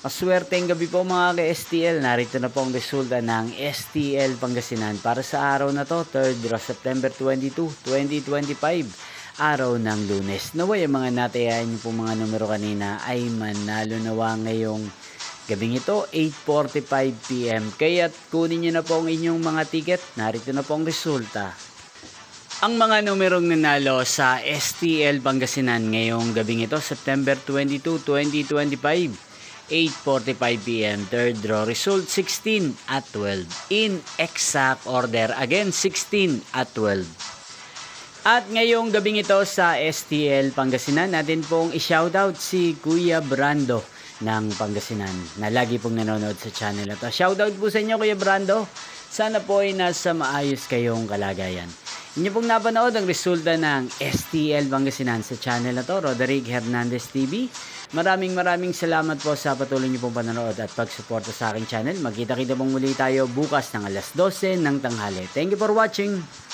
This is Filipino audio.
Maswerteng gabi po mga ka-STL. Narito na po ang resulta ng STL Pangasinan para sa araw na to, 3rd September 22, 2025. Araw ng Lunes. Naway ang mga natayahan niyo po mga numero kanina ay manalo nawa ngayong gabing ito, 8:45 PM. Kaya't kunin niyo na po ang inyong mga ticket. Narito na po ang resulta. Ang mga numerong nanalo sa STL Pangasinan ngayong gabing ito, September 22, 2025. 8:45 PM, third draw result 16 at 12 in exact order, again 16 at 12. At ngayong gabing ito sa STL Pangasinan, natin pong i-shoutout si Kuya Brando ng Pangasinan na lagi pong nanonood sa channel na to. Shoutout po sa inyo Kuya Brando, sana po ay nasa maayos kayong kalagayan. Inyo pong napanood ang resulta ng STL Pangasinan sa channel na to, Roderick Hernandez TV. Maraming salamat po sa patuloy niyo pong panonood at pagsuporta sa aking channel. Magkita-kita pong muli tayo bukas ng alas 12 ng tanghali. Thank you for watching!